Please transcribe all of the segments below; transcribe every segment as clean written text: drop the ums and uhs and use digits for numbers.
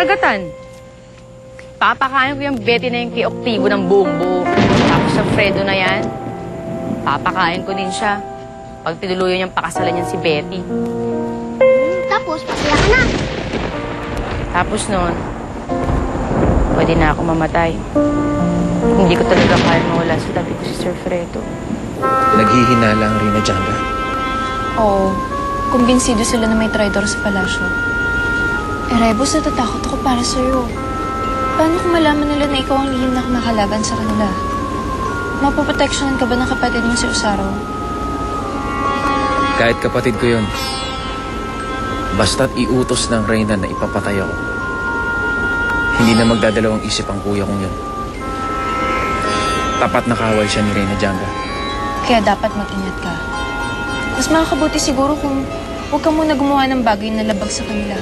karagatan. Papakain ko yung Betty na yung kioktibo ng buong buo. Tapos sa Fredo na yan, papakain ko din siya. Pag tinuluyan niyang pakasalan niyan si Betty. Tapos, pasaya ka na. Tapos noon, pwede na ako mamatay. Hindi ko talaga kaya mawala sa tabi ko si Sir Fredo. Naghihinala ang Reyna Janga. Oo. Kumbinsido sila na may traidor sa palasyo. Rebus, natatakot ako para sa'yo. Paano kung malaman nila na ikaw ang lihim na kumakalaban sa kanila? Mapoproteksyonan ka ba ng kapatid mo si Usaro? Kahit kapatid ko yun, basta't iutos ng Reyna na ipapatay ako, hindi na magdadalawang isip ang kuya kong yun. Tapat na kawal siya ni Reyna Janga. Kaya dapat mag-ingat ka. Mas makakabuti siguro kung huwag ka muna gumawa ng bagay na labag sa kanila.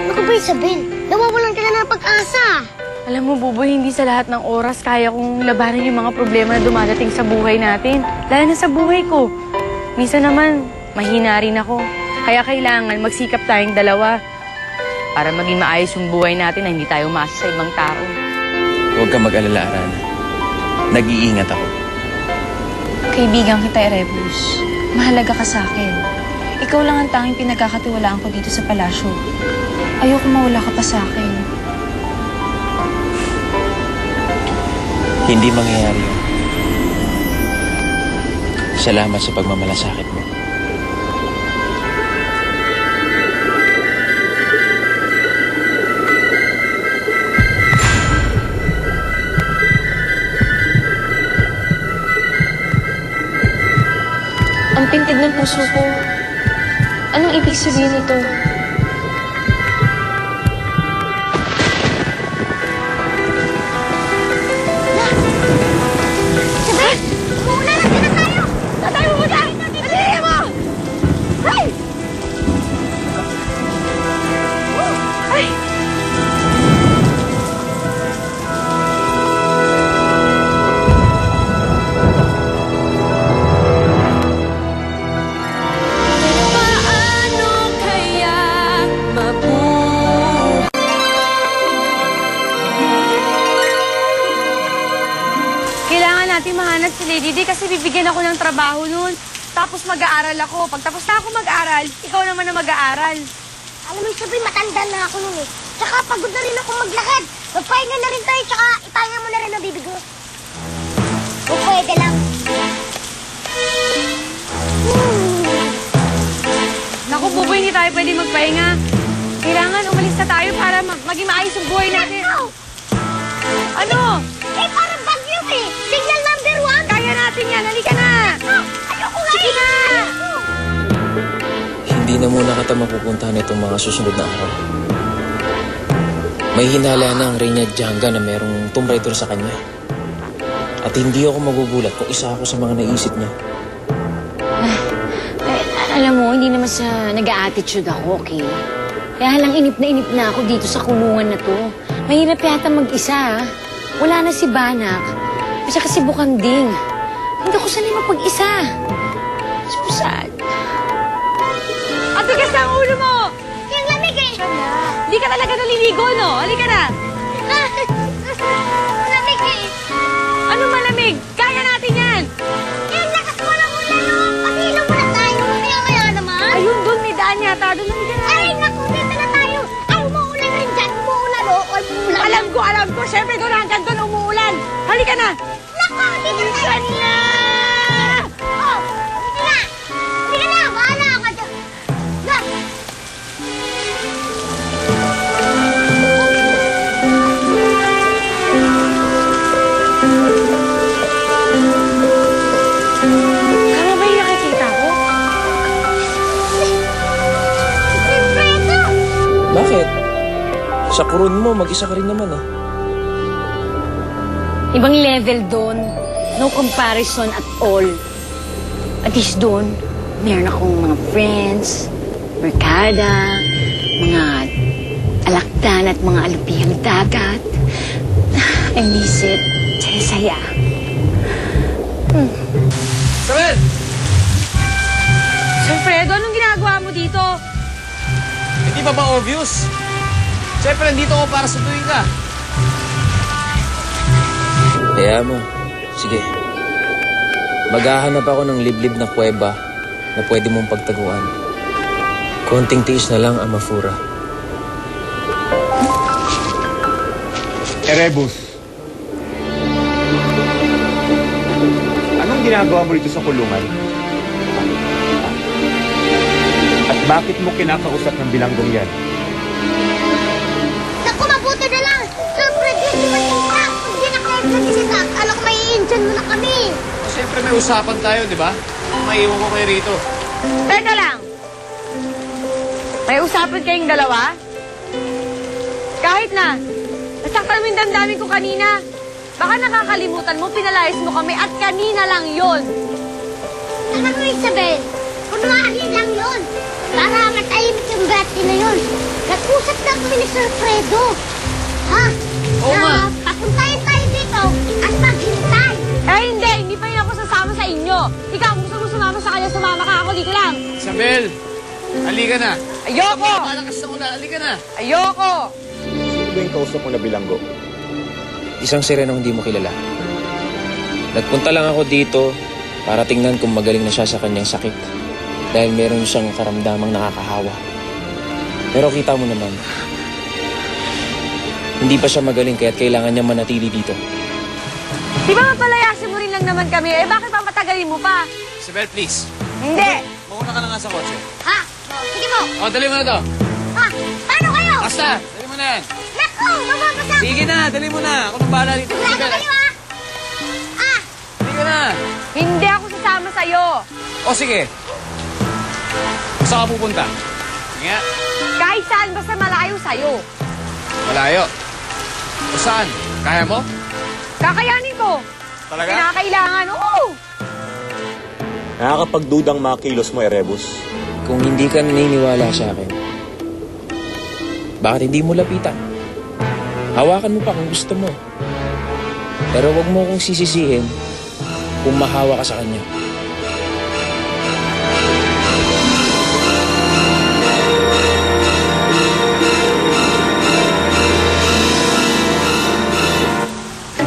Ano ba sabihin? Nawawalan ka na ng pag-asa. Alam mo, Buboy, hindi sa lahat ng oras kaya kong labanan yung mga problema na dumadating sa buhay natin. Lalo na sa buhay ko. Minsan naman, mahina rin ako. Kaya kailangan magsikap tayong dalawa para maging maayos yung buhay natin na hindi tayo umasa sa ibang tao. Huwag ka mag-alala, Arana. Nag-iingat ako. Kaibigan kita, Rebus. Mahalaga ka sa akin. Ikaw lang ang tanging pinagkakatiwalaan ko dito sa palasyo. Ayoko mawala ka pa sa akin. Hindi mangyayari yun. Salamat sa pagmamalasakit mo. Ang pintig ng puso ko. Anong ibig sabihin nito? Sabihin! Muna na tayo! Tatay mo muna! Alili mo! Ay! Ay! Kailangan natin mahanap si Lady Di kasi bibigyan ako ng trabaho noon. Tapos mag-aaral ako. Pag tapos na ako mag-aaral, ikaw naman na mag-aaral. Alam mo, sabihin, matanda na ako nun eh. Tsaka pagod na rin ako maglakad. Magpahinga na rin tayo, tsaka ipahinga mo na rin ang bibig mo. Kung pwede lang. Naku, Buboy, hindi tayo pwede magpahinga. Kailangan umalis na tayo para maging maayos yung buhay natin. Ano? Eh, parang bagyo eh. Signal number 1. Kaya natin yan. Halika na. Ayoko nga Sige na. Hindi na muna kita mapupuntahan itong mga susunod na araw. May hinala na ang Reyna Janga na merong Tomb Raider sa kanya. At hindi ako magugulat kung isa ako sa mga naisip niya. Alam mo, hindi naman sa nag-a-attitude ako, okay? Kaya lang inip na ako dito sa kulungan na to. Mahirap yata mag-isa, ha? Wala na si Banak. At saka si Bukanding. Hindi ako sanay mapag-isa. So sad. Ang bigas ng ulo mo. Yung lamig eh. Hindi ka talaga naliligo, no? Halika na. Lamig eh. Ano malamig? Kaya natin yan. Eh, lakas mo lang ulan no. Pasilo mo na tayo. Kaya naman. Ayun, doon may daan yata. Doon halika na. Ay, naku, dito na tayo. Ay, umuulan rin dyan. Umuulan o. Ay, umuulan. Alam ko. Siyempre doon hanggang doon umuulan. Halika na. Naku, dito tayo. Oh, sige na. Sige na, bahala ka dyan. Na. Tama ba yung nakikita ko? Fredo. Bakit? Sa kurun mo, mag-isa ka rin naman, ah. Ibang level doon. No comparison at all. At least doon, meron akong mga friends, barkada, mga alakdan at mga alupihang dagat. I miss it. Saya-saya. Saben! Sir Fredo, anong ginagawa mo dito? Hindi ba ba obvious? Siyempre, nandito ako para sunduin ka. Kaya mo. Sige. Maghahanap ako ng liblib na kuweba na pwede mong pagtaguan. Konting tiis na lang, Amafura. Erebus. Anong ginagawa mo dito sa kulungan? At bakit mo kinakausap ng bilanggong yan? Naku, mabuti na lang. Siyempre, di ba kita? Kung di na kayo nagsisita, akala ko may i-injan mo na kami. Siyempre, may usapan tayo, di ba? Maiwan ko kayo rito. Teka lang. May usapan kayong dalawa? Kahit na, nasaktan mo yung damdamin ko kanina. Baka nakakalimutan mo, pinalayas mo kami at kanina lang yon. Alam mo, Isabel, kunwari lang yun. Para matahimik yung Betty na yun. Nag-usap na kami ni Sir Fredo. Ha? Oo nga. Papuntayin tayo dito at maghintay. Eh hindi pa rin ako sasama sa inyo. Ikaw, kung gusto mo sumama sa kanya, sumama ka ako dito lang. Isabel, halika na. Ayoko! Malakas na ulan, halika na. Ayoko! Sino ba yung kausap mo na bilanggo? Isang sirenong hindi mo kilala. Nagpunta lang ako dito para tingnan kung magaling na siya sa kanyang sakit. Dahil meron siyang karamdamang nakakahawa. Pero kita mo naman, hindi pa siya magaling kaya't kailangan niya manatili dito. Di ba mapalayasin mo rin lang naman kami? Eh bakit pa patagalin mo pa? Isabel, please. Hindi! Mauna ka na nga sa kotse. Ha? Sige mo. Oh, dali mo na to. Ha? Paano kayo? Basta, dali mo na yan. Naku, mababasa. Sige na, dali mo na. Ako nang bahala dito. Sigurado Isabel, kayo, ha? Ah! Hindi ka na. Hindi ako sasama sa'yo. O sige. Saan ka pupunta? Sige nga. Kahit saan, basta malayo sa'yo. Malayo. O saan? Kaya mo? Kakayanin ko. Talaga? Kinakailangan, oo. Nakakapagdudang mga kilos mo, Erebus. Kung hindi ka naniniwala sa akin, bakit hindi mo lapitan? Hawakan mo pa kung gusto mo. Pero wag mo kong sisisihin kung mahawa ka sa kanya.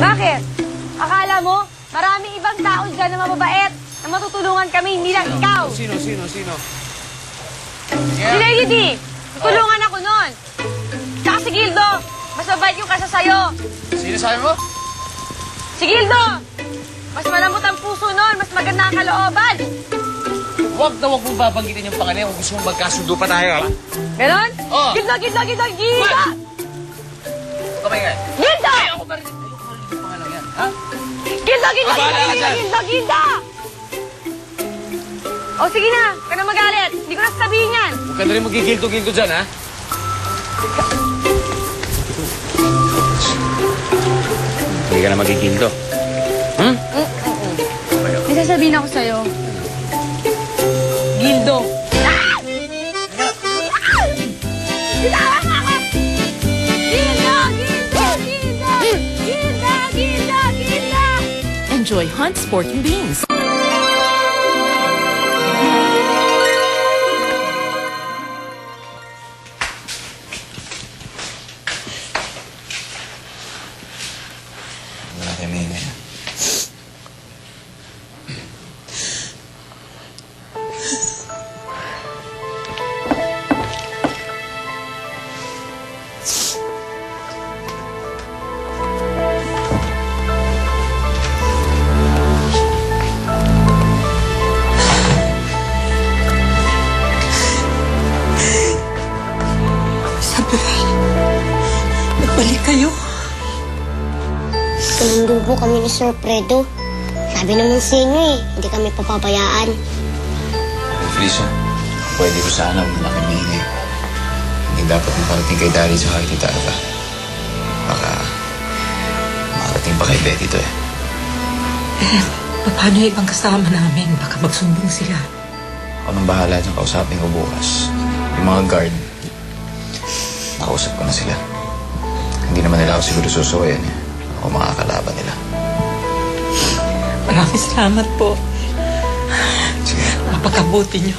Bakit? Akala mo, maraming ibang tao dyan na mababait, na matutulungan kami, hindi lang ikaw. Sino? Si Lady D, tutulungan ako nun. Tsaka si Gildo, mas mabait yung kasa sa'yo. Sino sabi mo? Si Gildo, mas malambot ang puso nun, mas maganda ang kalooban. Huwag na huwag mong babanggitin yung pangalan kung gusto mong magkasundo pa tayo, ha? Ganon? Oo. Gildo! Kamay nga. Gildo! Ayoko marinig yung pangalan yan, ha? Gildo! Bahala ka dyan. Gildo! O sige na, huwag ka na magalit. Hindi ko na sasabihin yan. Huwag ka na rin magigildo-gildo dyan, ha? Hindi ka na magigildo. May sasabihin ako sa'yo. Gildo. Bitawan mo ako! Gildo! Enjoy Hunt's Pork and Beans. Wala kayo may ingay. Nagbalik kayo. Sinundo po kami ni Sir Fredo. Sabi naman sa inyo hindi kami papabayaan. Felisa, pwede ko sana huwag na kami ingay. Hindi dapat makarating kay Daddy sa kay Tita Alva. Baka makarating pa kay Betty to eh. Paano yung ibang kasama namin? Baka magsumbong sila. Ako nang bahala dyan, kausapin ko bukas. Yung mga guard, nakausap ko na sila. Hindi naman nila ako siguro susuwayan eh. Ako makakalaban nila. Maraming salamat po. Sige. Napakabuti niyo.